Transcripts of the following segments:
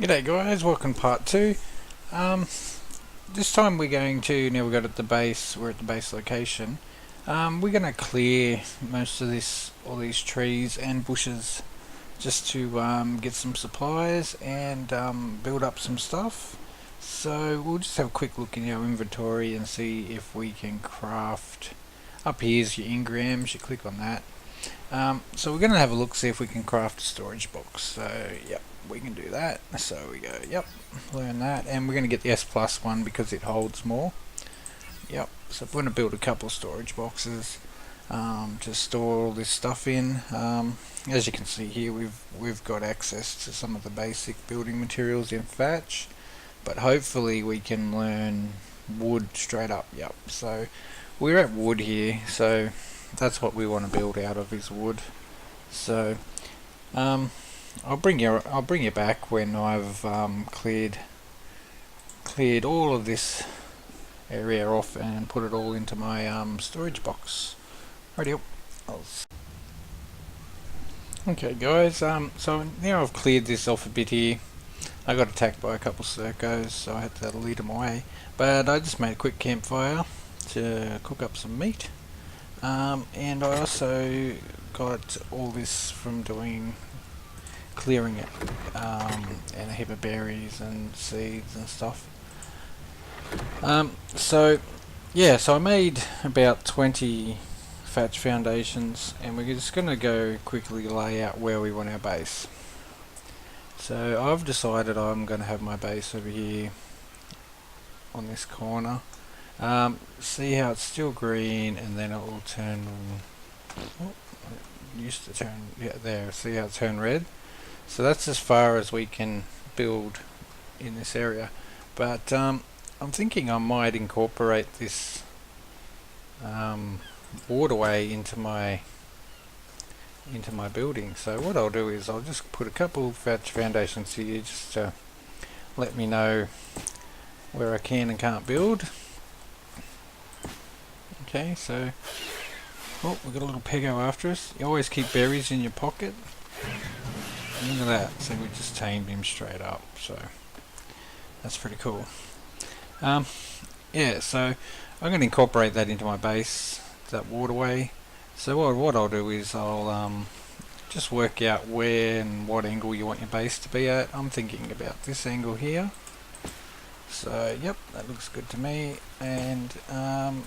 G'day guys, welcome to part 2. This time we're going to, now we've got at the base, we're at the base location. We're going to clear most of this, all these trees and bushes just to get some supplies and build up some stuff. So we'll just have a quick look in our inventory and see if we can craft. Up here's your engrams, you click on that. So we're going to have a look, see if we can craft a storage box. So yep, we can do that. So we go, yep, learn that, and we're going to get the S plus one because it holds more. Yep, so we're going to build a couple of storage boxes to store all this stuff in. As you can see here, we've got access to some of the basic building materials in Thatch, but hopefully we can learn wood straight up. Yep, so we're at wood here, so that's what we want to build out of, is wood. So I'll bring you back when I've cleared all of this area off and put it all into my storage box. Rightio. Okay guys, so now I've cleared this off a bit here. I got attacked by a couple of circos, so I had to lead them away, but I just made a quick campfire to cook up some meat. And I also got all this from clearing it, and a heap of berries and seeds and stuff. So I made about 20 thatch foundations, and we're just going to go quickly lay out where we want our base. So I've decided I'm going to have my base over here on this corner. See how it's still green, and then it will turn, oh, it used to turn, yeah, there, see how it turned red? So that's as far as we can build in this area, but I'm thinking I might incorporate this waterway into my building. So what I'll do is I'll just put a couple of thatch foundations here just to let me know where I can and can't build. Okay, so oh, we've got a little pego after us. You always keep berries in your pocket. Look at that, so we just tamed him straight up, so that's pretty cool. Yeah, so I'm going to incorporate that into my base, that waterway. So what I'll do is I'll just work out where and what angle you want your base to be at. I'm thinking about this angle here. So yep, that looks good to me, and I'll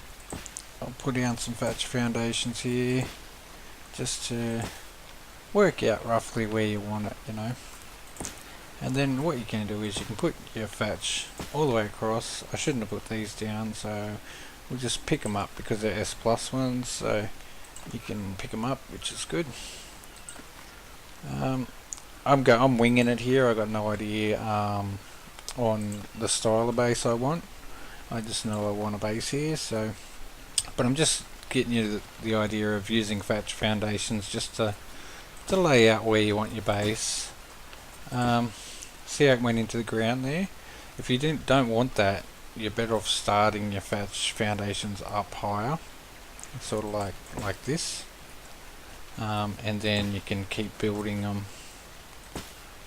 put down some thatch foundations here just to work out roughly where you want it, you know. And then what you can do is you can put your thatch all the way across. I shouldn't have put these down, so we'll just pick them up because they're S plus ones, so you can pick them up, which is good. I'm winging it here. I got no idea on the style of base I want. I just know I want a base here, so. But I'm just getting you the idea of using thatch foundations just to lay out where you want your base. See how it went into the ground there? If you don't want that, you're better off starting your thatch foundations up higher, sort of like this, and then you can keep building them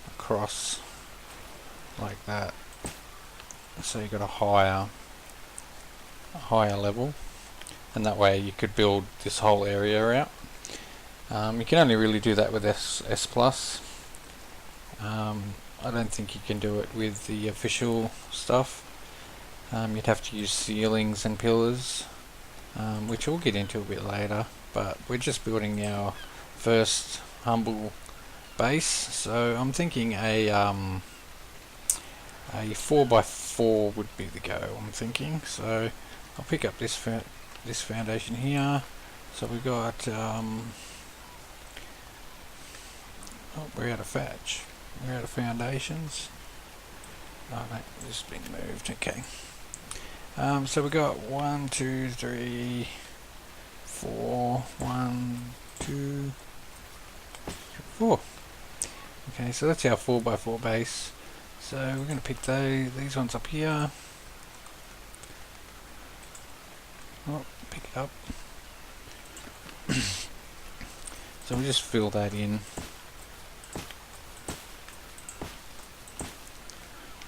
across like that. So you've got a higher level. And that way you could build this whole area out. You can only really do that with S plus. I don't think you can do it with the official stuff. You'd have to use ceilings and pillars, which we'll get into a bit later, but we're just building our first humble base. So I'm thinking a 4x4 would be the go, I'm thinking. So I'll pick up this foundation here. So we got oh, we're out of thatch. We're out of foundations. Oh no, this has been moved. Okay. So we got 1, 2, 3, 4. 1, 2, 4. Okay, so that's our 4x4 base. So we're going to pick these ones up here. Oh, pick it up. So we just fill that in.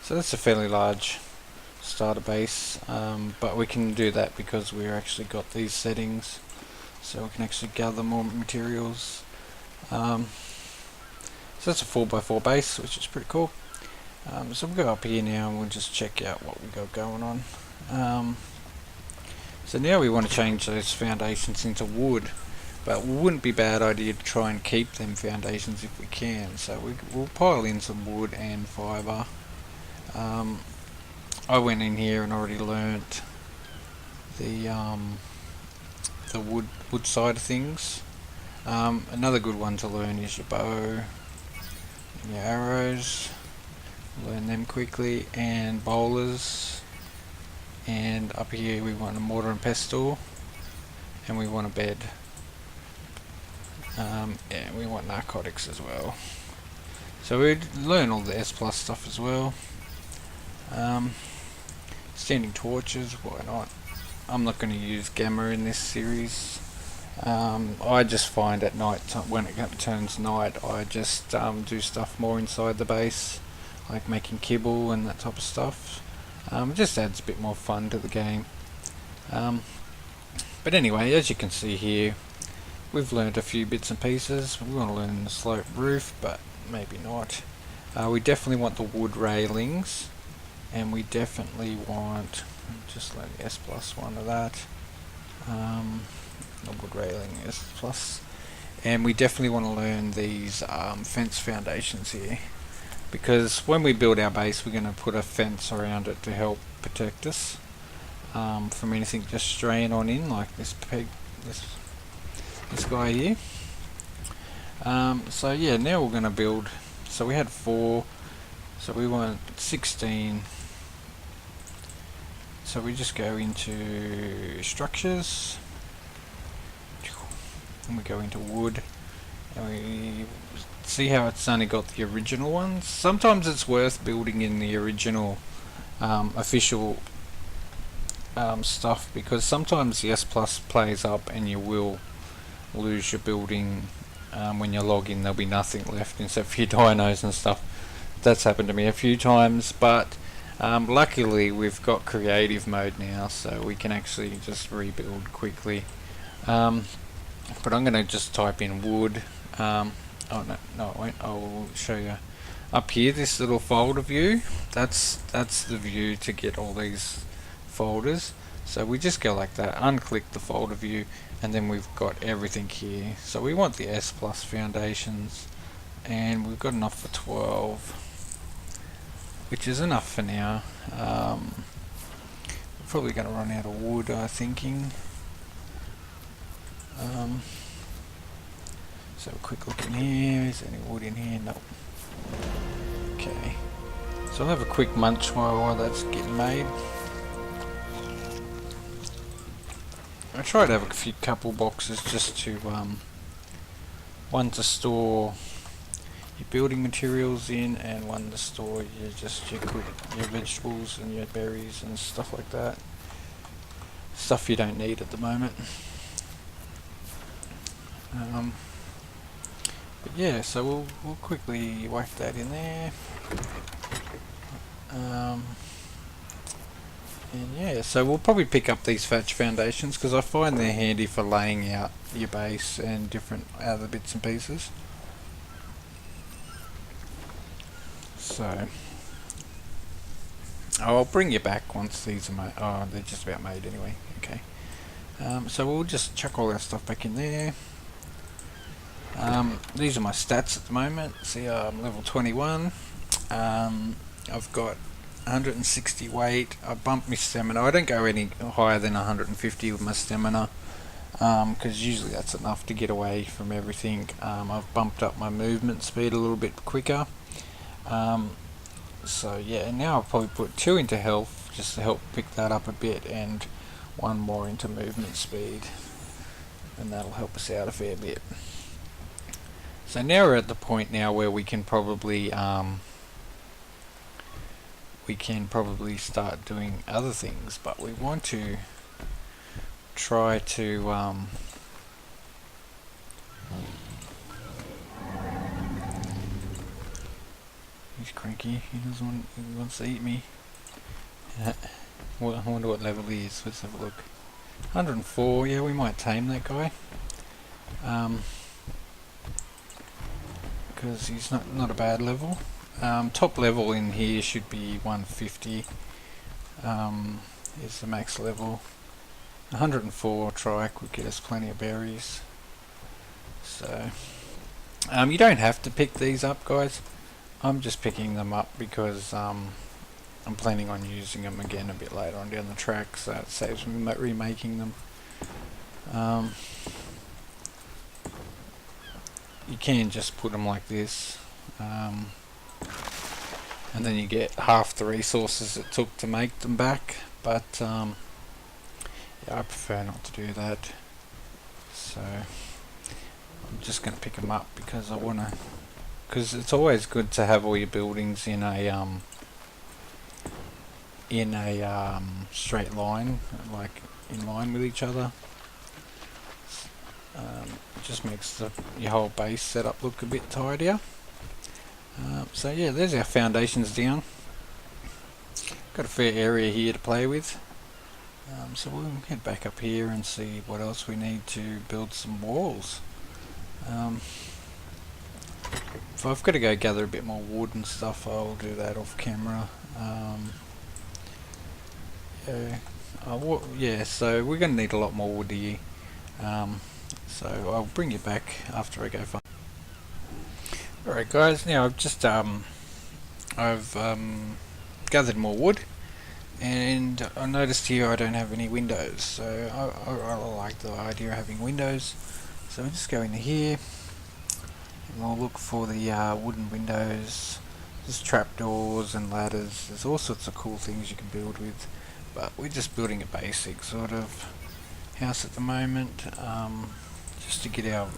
So that's a fairly large starter base, but we can do that because we've actually got these settings, so we can actually gather more materials. So that's a 4x4 base, which is pretty cool. So we'll go up here now and we'll just check out what we got going on. So now we want to change those foundations into wood, but it wouldn't be a bad idea to try and keep them foundations if we can. So we'll pile in some wood and fibre. I went in here and already learnt the wood side of things. Another good one to learn is your bow and your arrows. Learn them quickly, and bowlers. And up here we want a mortar and pestle, and we want a bed. And we want narcotics as well. So we learn all the S plus stuff as well. Standing torches, why not? I'm not going to use gamma in this series. I just find at night, when it turns night, I just do stuff more inside the base, like making kibble and that type of stuff. It just adds a bit more fun to the game. But anyway, as you can see here, we've learned a few bits and pieces. We want to learn the slope roof, but maybe not. We definitely want the wood railings, and we definitely want, just learn the S plus one of that. The wood railing S plus, and we definitely want to learn these fence foundations here, because when we build our base, we're going to put a fence around it to help protect us from anything just straying on in, like this peg, this guy here. So yeah, now we're going to build. So we had 4, so we want 16. So we just go into structures, and we go into wood, and we see how it's only got the original ones. Sometimes it's worth building in the original official stuff, because sometimes the S plus plays up and you will lose your building. When you log in, there'll be nothing left except for your dinos and stuff. That's happened to me a few times, but luckily we've got creative mode now, so we can actually just rebuild quickly. But I'm going to just type in wood. Oh no, I won't. I'll show you up here. This little folder view. That's the view to get all these folders. So we just go like that, unclick the folder view, and then we've got everything here. So we want the S plus foundations, and we've got enough for 12, which is enough for now. We're probably going to run out of wood, I'm thinking. So a quick look in here. Is there any wood in here? Nope. Okay. So I'll have a quick munch while that's getting made. I try to have a couple boxes just to one to store your building materials in, and one to store your your vegetables and your berries and stuff like that. Stuff you don't need at the moment. But yeah, so we'll quickly whack that in there. And yeah, so we'll probably pick up these thatch foundations, because I find they're handy for laying out your base and different other bits and pieces. So I'll bring you back once these are made. Oh, they're just about made anyway. Okay. So we'll just chuck all our stuff back in there. These are my stats at the moment. See, I'm level 21. I've got 160 weight. I bumped my stamina. I don't go any higher than 150 with my stamina, because usually that's enough to get away from everything. I've bumped up my movement speed a little bit quicker. So yeah, now I'll probably put 2 into health just to help pick that up a bit, and 1 more into movement speed, and that'll help us out a fair bit. So now we're at the point now where we can probably start doing other things, but we want to try to He's cranky. He doesn't want. He wants to eat me. I wonder what level he is. Let's have a look. 104. Yeah, we might tame that guy. Because he's not a bad level. Top level in here should be 150. Is the max level. 104 trike would get us plenty of berries. So, you don't have to pick these up, guys. I'm just picking them up because I'm planning on using them again a bit later on down the track, so it saves me remaking them. You can just put them like this, and then you get half the resources it took to make them back, but yeah, I prefer not to do that. So I'm just going to pick them up because I want to, because it's always good to have all your buildings in a straight line, like in line with each other. It just makes your whole base setup look a bit tidier. So yeah, there's our foundations down. Got a fair area here to play with. So we'll head back up here and see what else we need to build some walls. If I've got to go gather a bit more wood and stuff, I'll do that off camera. Yeah, so we're going to need a lot more wood here. So I'll bring you back after I go find. Alright guys, now I've just gathered more wood, and I noticed here I don't have any windows, so I like the idea of having windows. So we'll just go into here and we'll look for the wooden windows. There's trapdoors and ladders, there's all sorts of cool things you can build with, but we're just building a basic sort of house at the moment, just to get our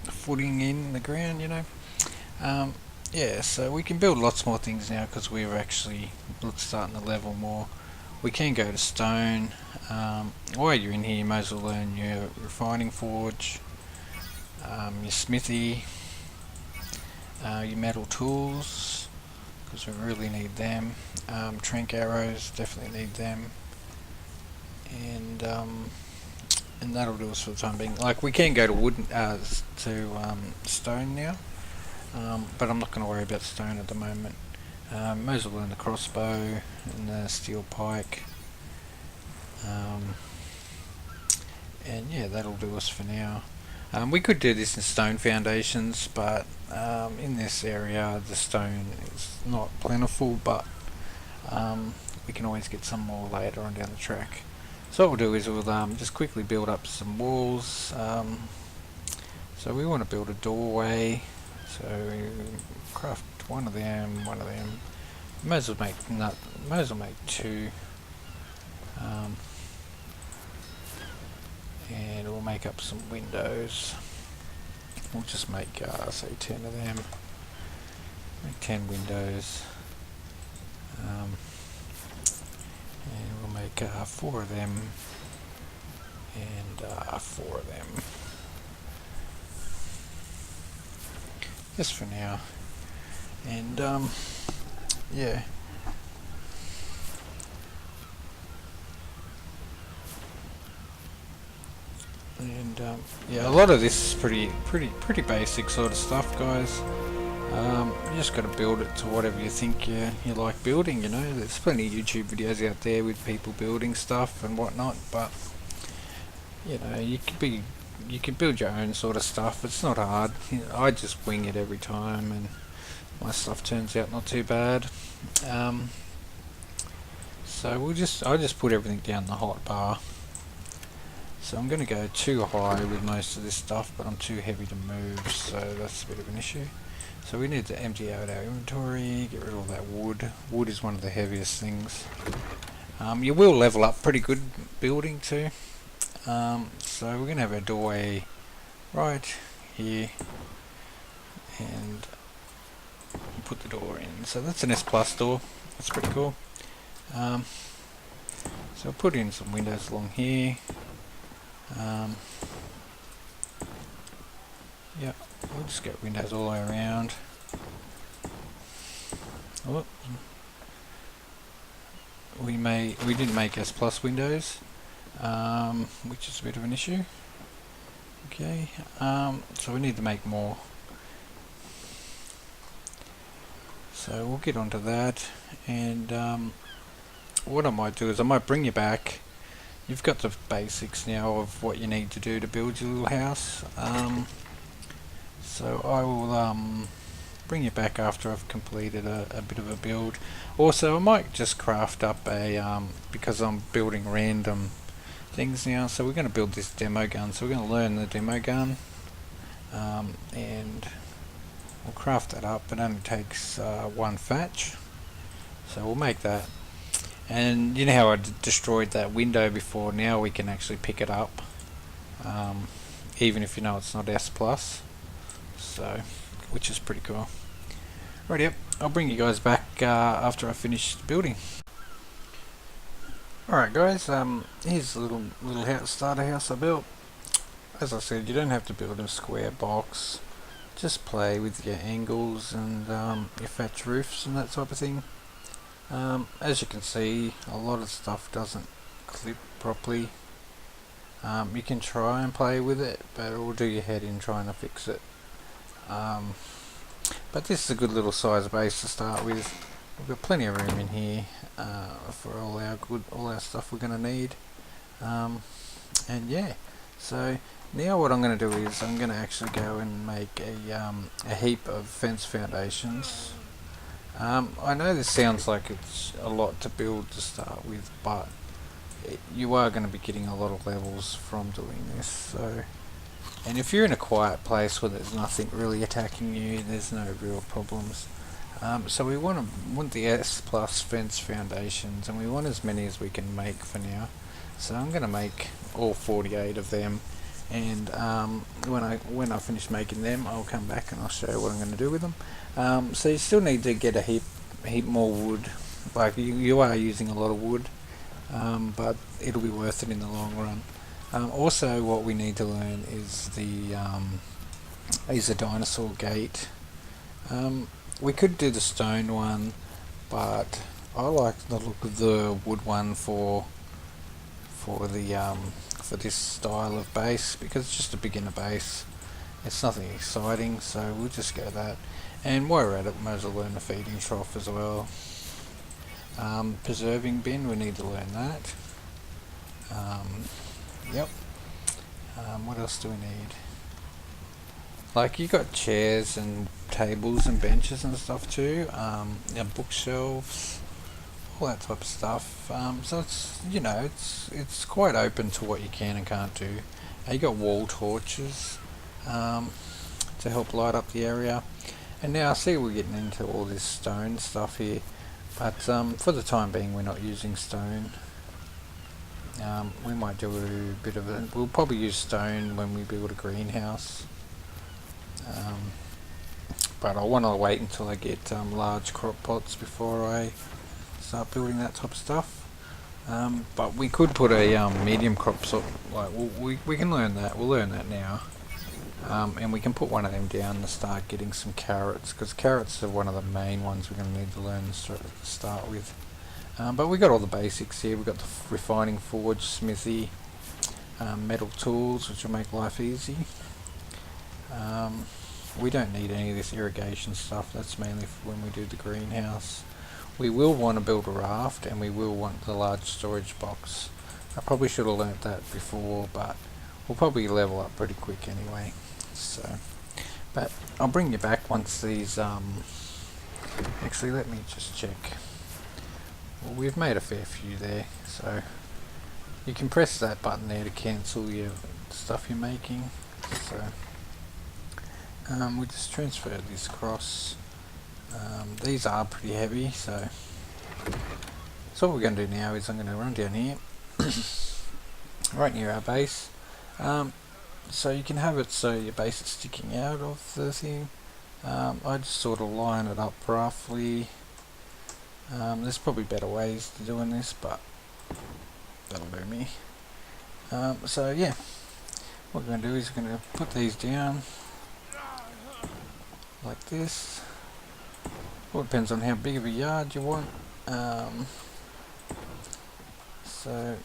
footing in the ground, you know. Yeah, so we can build lots more things now because we're actually starting to level more. We can go to stone. While you're in here, you might as well learn your refining forge, your smithy, your metal tools, because we really need them. Trank arrows, definitely need them. And that'll do us for the time being. Like, we can go to wood, stone now, but I'm not going to worry about stone at the moment. May as well learn the crossbow and the steel pike, and yeah, that'll do us for now. We could do this in stone foundations, but in this area the stone is not plentiful, but we can always get some more later on down the track. So what we'll do is we'll just quickly build up some walls. So we want to build a doorway, so we craft one of them. May as well make two, and we'll make up some windows. We'll just make say 10 of them. Make 10 windows. And we'll make 4 of them and 4 of them, just for now. And yeah, and yeah, a lot of this is pretty basic sort of stuff, guys. You just got to build it to whatever you think you like building, you know. There's plenty of YouTube videos out there with people building stuff and whatnot, but you know, you can build your own sort of stuff. It's not hard. You know, I just wing it every time and my stuff turns out not too bad. So I just put everything down the hot bar. So I'm going to go too high with most of this stuff, but I'm too heavy to move, so that's a bit of an issue. So we need to empty out our inventory, get rid of all that wood. Wood is one of the heaviest things. You will level up pretty good building too. So we're going to have our doorway right here, and put the door in. So that's an S plus door. That's pretty cool. So I'll put in some windows along here. Yeah, we'll just get windows all the way around. Oh, we didn't make S plus windows, which is a bit of an issue. Okay, so we need to make more. So we'll get onto that, and what I might do is I might bring you back. You've got the basics now of what you need to do to build your little house. So I will bring you back after I've completed a bit of a build. Also, I might just craft up a because I'm building random things now. So we're going to build this demo gun. So we're going to learn the demo gun, and we'll craft that up. It only takes one fetch, so we'll make that. And you know how I destroyed that window before? Now we can actually pick it up, even if you know it's not S plus. So, which is pretty cool. Right, yep. I'll bring you guys back after I finish building. Alright guys, here's the little starter house I built. As I said, you don't have to build a square box. Just play with your angles and your thatch roofs and that type of thing. As you can see, a lot of stuff doesn't clip properly. You can try and play with it, but it will do your head in trying to fix it. But this is a good little size base to start with. We've got plenty of room in here for all our stuff we're going to need. And yeah, so now what I'm going to do is I'm going to actually go and make a heap of fence foundations. I know this sounds like it's a lot to build to start with, but you are going to be getting a lot of levels from doing this. So, and if you're in a quiet place where there's nothing really attacking you, there's no real problems. So we want the S plus fence foundations, and we want as many as we can make for now. So I'm going to make all 48 of them, and when I finish making them, I'll come back and I'll show you what I'm going to do with them. So you still need to get a heap more wood. Like you are using a lot of wood, but it'll be worth it in the long run. Also, what we need to learn is the dinosaur gate. We could do the stone one, but I like the look of the wood one for this style of base, because it's just a beginner base. It's nothing exciting, so we'll just go that. And while we're at it, we might as well learn the feeding trough as well. Preserving bin, we need to learn that. Yep. What else do we need? Like, you got chairs and tables and benches and stuff too. Bookshelves, all that type of stuff. So it's, you know, it's quite open to what you can and can't do. You got wall torches to help light up the area. And now I see we're getting into all this stone stuff here, but for the time being we're not using stone. We might do a bit of it. We'll probably use stone when we build a greenhouse. But I want to wait until I get large crop pots before I start building that type of stuff. But we could put a medium crop sort. Like we can learn that. We'll learn that now. And we can put one of them down to start getting some carrots, because carrots are one of the main ones we're going to need to learn to start with. But we got all the basics here. We've got the refining forge, smithy, metal tools, which will make life easy. We don't need any of this irrigation stuff. That's mainly for when we do the greenhouse. We will want to build a raft, and we will want the large storage box. I probably should have learnt that before, but we'll probably level up pretty quick anyway. So, but I'll bring you back once these. Actually, let me just check. Well, we've made a fair few there, so you can press that button there to cancel your stuff you're making. So we just transfer this across. These are pretty heavy, so what we're going to do now is I'm going to run down here right near our base. So you can have it so your base is sticking out of the thing. I just sort of line it up roughly. There's probably better ways to doing this, but that'll do me. So yeah, what we're going to do is we're going to put these down like this. Well, it depends on how big of a yard you want. So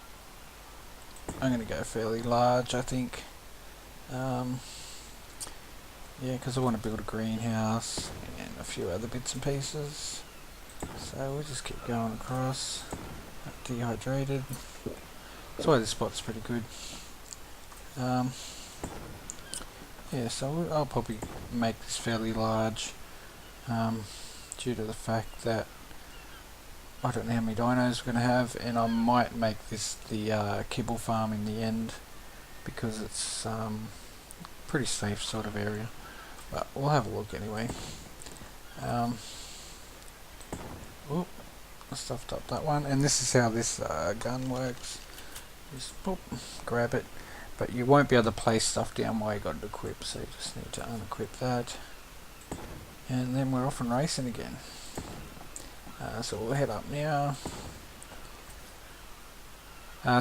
I'm going to go fairly large, I think. Yeah, because I want to build a greenhouse and a few other bits and pieces. So we'll just keep going across. Dehydrated. That's why this spot's pretty good. Yeah, so I'll probably make this fairly large, due to the fact that I don't know how many dinos we're going to have, and I might make this the kibble farm in the end, because it's pretty safe sort of area. But we'll have a look anyway. Oop, I stuffed up that one, and this is how this gun works. Just boop, grab it, but you won't be able to place stuff down while you got it equipped, so you just need to unequip that, and then we're off and racing again. So we'll head up now.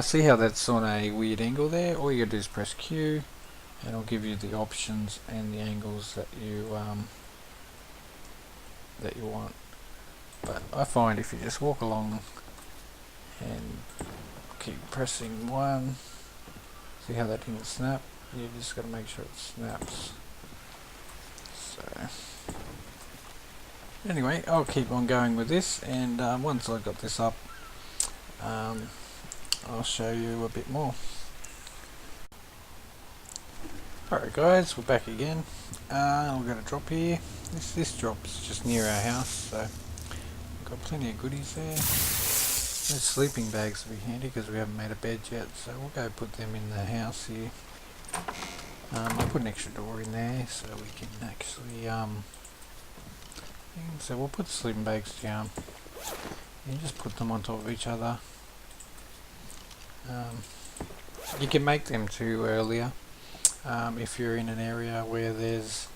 See how that's on a weird angle there? All you gotta do is press Q, and it'll give you the options and the angles that you want. But I find if you just walk along and keep pressing 1, see how that didn't snap? You just got to make sure it snaps. So anyway, I'll keep on going with this, and once I got this up, I'll show you a bit more. Alright guys, we're back again. We're going to drop here. This drop's just near our house, so we've got plenty of goodies there. Those sleeping bags will be handy because we haven't made a bed yet, so we'll go put them in the house here. I'll put an extra door in there so we can actually so we'll put the sleeping bags down and just put them on top of each other. You can make them too earlier if you're in an area where there's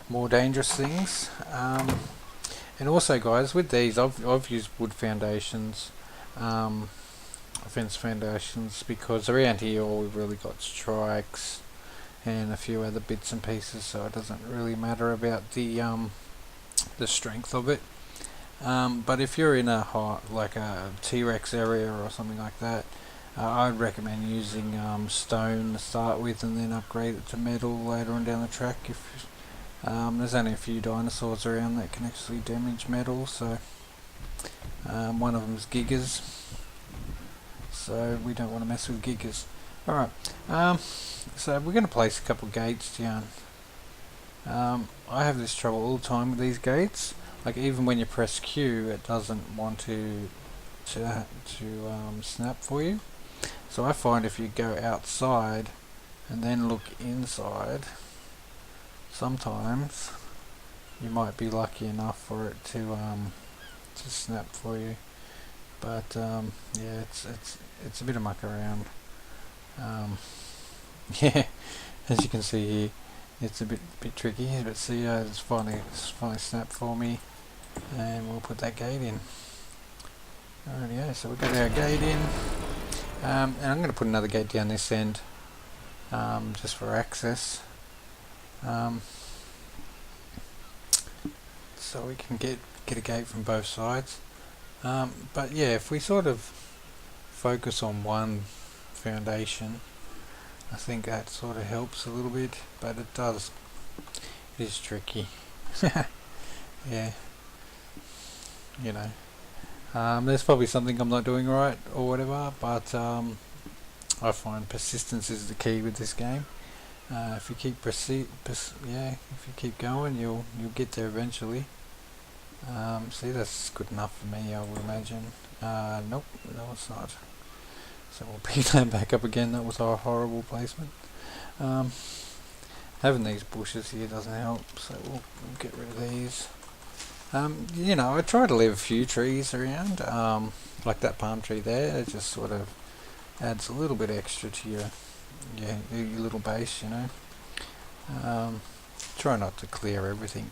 more dangerous things. And also guys, with these I've used wood foundations, fence foundations, because around here all we've really got strikes and a few other bits and pieces, so it doesn't really matter about the strength of it. But if you're in a hot, like a T-Rex area or something like that, I'd recommend using stone to start with and then upgrade it to metal later on down the track. If there's only a few dinosaurs around that can actually damage metal, so one of them is gigas, so we don't want to mess with gigas. Alright, so we're going to place a couple gates down. I have this trouble all the time with these gates. Like even when you press Q, it doesn't want to snap for you. So I find if you go outside and then look inside, sometimes you might be lucky enough for it to snap for you. But yeah, it's a bit of muck around. Yeah, as you can see here, it's a bit tricky, but see, it's finally snapped for me, and we'll put that gate in. Alrighty, so we've got our gate in, and I'm going to put another gate down this end, just for access, so we can get a gate from both sides. But yeah, if we sort of focus on one foundation, I think that sort of helps a little bit, but it is tricky. Yeah, you know, there's probably something I'm not doing right or whatever, but I find persistence is the key with this game. If you keep if you keep going, you'll get there eventually. See, that's good enough for me, I would imagine. Nope, no it's not. So we'll pick that back up again. That was our horrible placement. Having these bushes here doesn't help, so we'll get rid of these. You know, I try to leave a few trees around, like that palm tree there. It just sort of adds a little bit extra to your little base, you know. Try not to clear everything,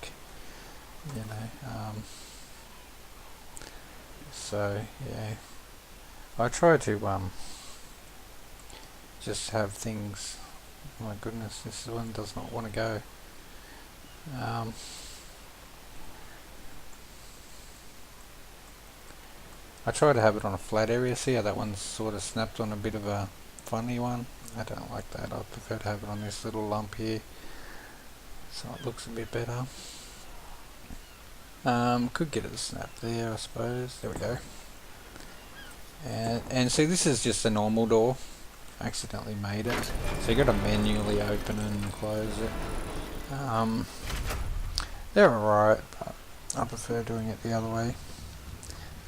you know. So yeah, I try to just have things. Oh my goodness, this one does not want to go. I try to have it on a flat area. See how that one's sort of snapped on a bit of a funny one? I don't like that. I prefer to have it on this little lump here, so it looks a bit better. Could get it to snap there, I suppose. There we go. And see, this is just a normal door. I accidentally made it, so you got to manually open and close it. They're alright, but I prefer doing it the other way.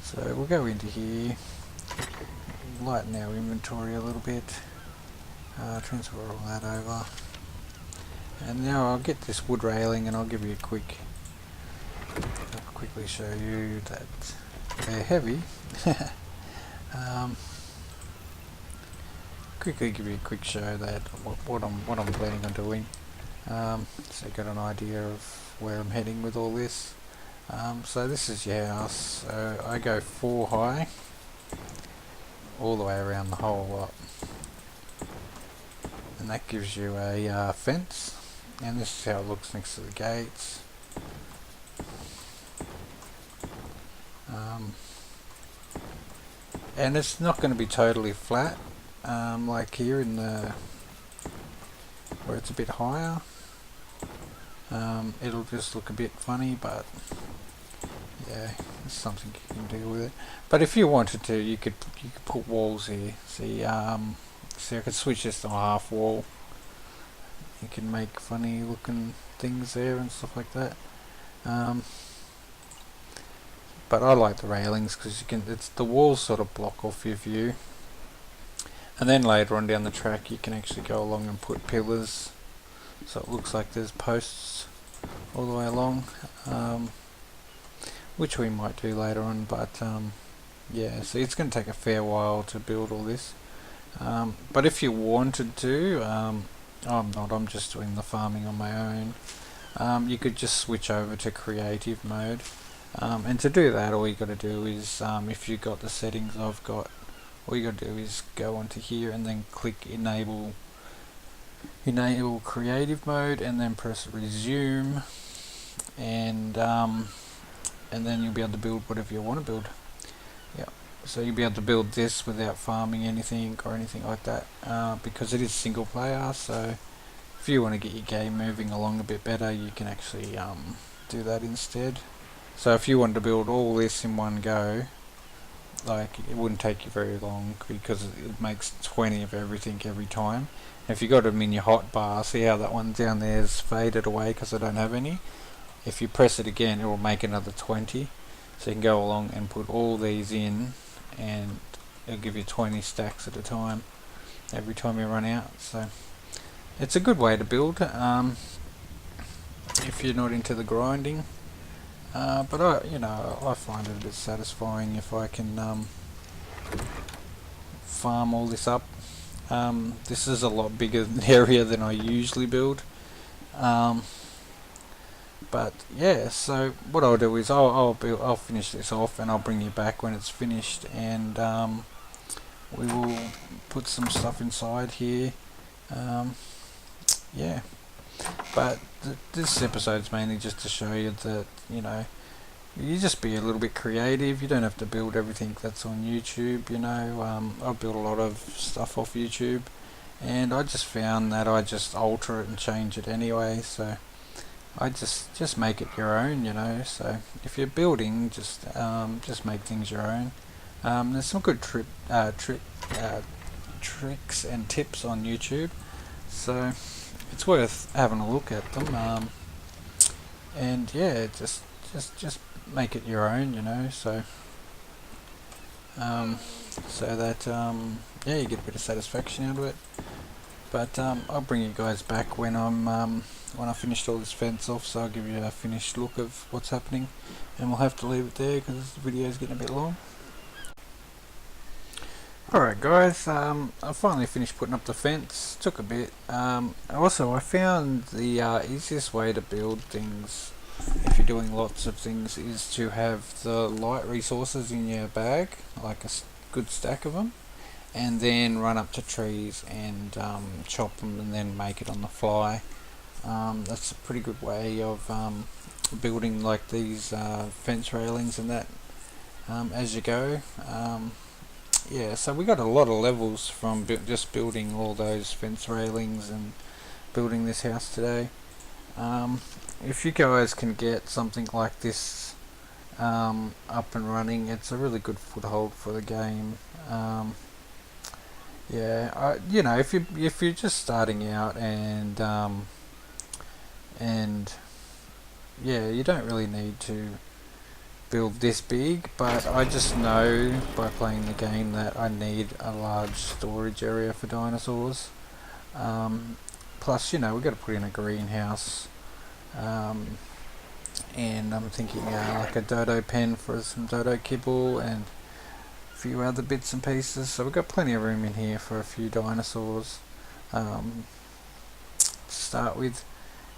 So we'll go into here, lighten our inventory a little bit, transfer all that over, and now I'll get this wood railing and I'll give you a I'll quickly show you that they're heavy. Quickly give you a quick show that what I'm planning on doing, so you got an idea of where I'm heading with all this. So this is your house. So I go 4 high all the way around the whole lot, and that gives you a fence, and this is how it looks next to the gates. And it's not going to be totally flat, like here in the where it's a bit higher. It'll just look a bit funny, but yeah, it's something you can deal with it. But if you wanted to, you could put walls here. See, see, I could switch this to a half wall. You can make funny looking things there and stuff like that. But I like the railings because the walls sort of block off your view. And then later on down the track, you can actually go along and put pillars, so it looks like there's posts all the way along, which we might do later on. But yeah, so it's going to take a fair while to build all this. But if you wanted to, I'm just doing the farming on my own. You could just switch over to creative mode. And to do that, all you got to do is, if you got the settings I've got, all you got to do is go onto here and then click enable creative mode, and then press resume, and then you'll be able to build whatever you want to build. Yeah, so you'll be able to build this without farming anything or anything like that, because it is single player. So if you want to get your game moving along a bit better, you can actually do that instead. So if you wanted to build all this in one go, like, it wouldn't take you very long, because it makes 20 of everything every time. If you got them in your hotbar, see how that one down there is faded away because I don't have any. If you press it again, it will make another 20. So you can go along and put all these in, and it'll give you 20 stacks at a time every time you run out. So it's a good way to build if you're not into the grinding. But I find it a bit satisfying if I can farm all this up. This is a lot bigger area than I usually build. But yeah, so what I'll do is I'll finish this off, and I'll bring you back when it's finished, and we will put some stuff inside here. Yeah. But this episode's mainly just to show you that, you just be a little bit creative. You don't have to build everything that's on YouTube, I build a lot of stuff off YouTube, and I just found that I just alter it and change it anyway, so I just make it your own, so if you're building, just make things your own. There's some good tricks and tips on YouTube, so it's worth having a look at them, and yeah, just make it your own, so so that yeah, you get a bit of satisfaction out of it. But I'll bring you guys back when I finished all this fence off, so I'll give you a finished look of what's happening, and we'll have to leave it there because the video's getting a bit long. Alright guys, I finally finished putting up the fence. Took a bit. Also, I found the easiest way to build things, if you're doing lots of things, is to have the light resources in your bag, like a good stack of them, and then run up to trees and chop them and then make it on the fly. That's a pretty good way of building like these fence railings and that. as you go. Yeah, so we got a lot of levels from just building all those fence railings and building this house today. If you guys can get something like this up and running, it's a really good foothold for the game. Yeah, you know, if you're just starting out and yeah, you don't really need to build this big, but I just know by playing the game that I need a large storage area for dinosaurs. Plus, you know, we've got to put in a greenhouse, and I'm thinking like a dodo pen for some dodo kibble and a few other bits and pieces. So we've got plenty of room in here for a few dinosaurs to start with,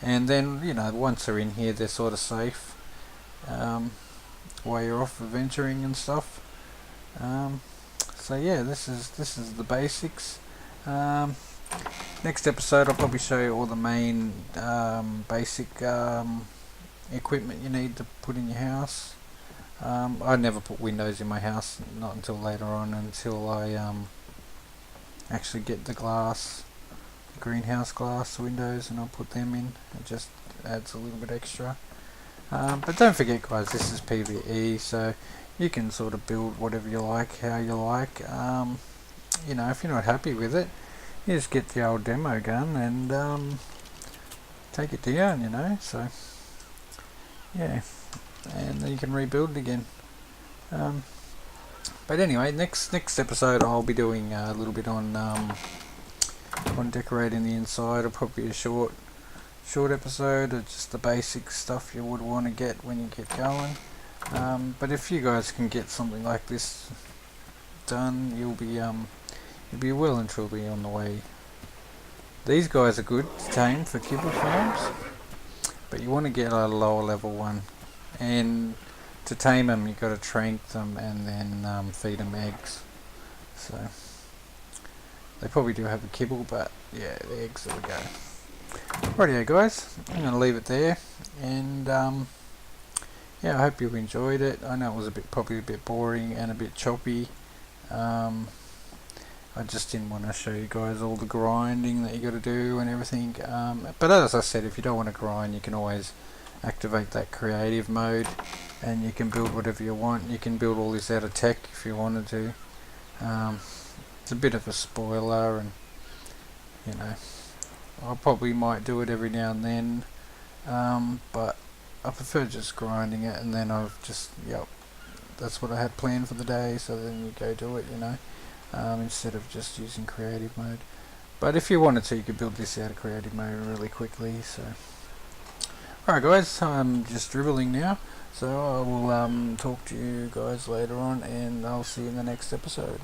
and then, you know, once they're in here, they're sort of safe. While you're off adventuring and stuff. So yeah, this is the basics. Next episode, I'll probably show you all the main basic equipment you need to put in your house. I never put windows in my house, not until later on, until I actually get the glass, greenhouse glass windows, and I'll put them in. It just adds a little bit extra. But don't forget, guys, this is PvE, so you can sort of build whatever you like, how you like. You know, if you're not happy with it, you just get the old demo gun and take it down, you know. So yeah, and then you can rebuild it again. But anyway, next episode I'll be doing a little bit on decorating the inside. It'll probably be a short episode of just the basic stuff you would want to get when you get going. But if you guys can get something like this done, you'll be well and truly on the way. These guys are good to tame for kibble farms, but you want to get a lower level one, and to tame them you've got to trank them and then feed them eggs. So they probably do have a kibble, but yeah, the eggs are the go. Rightio guys, I'm going to leave it there, and yeah, I hope you enjoyed it. I know it was probably a bit boring and a bit choppy. I just didn't want to show you guys all the grinding that you got to do and everything. But as I said, if you don't want to grind, you can always activate that creative mode, and you can build whatever you want. You can build all this out of tech if you wanted to. It's a bit of a spoiler, and you know, I probably might do it every now and then, but I prefer just grinding it, and then I've just, yep, that's what I had planned for the day, so then you go do it, you know, instead of just using creative mode. But if you wanted to, you could build this out of creative mode really quickly. So alright guys, I'm just dribbling now, so I will talk to you guys later on, and I'll see you in the next episode.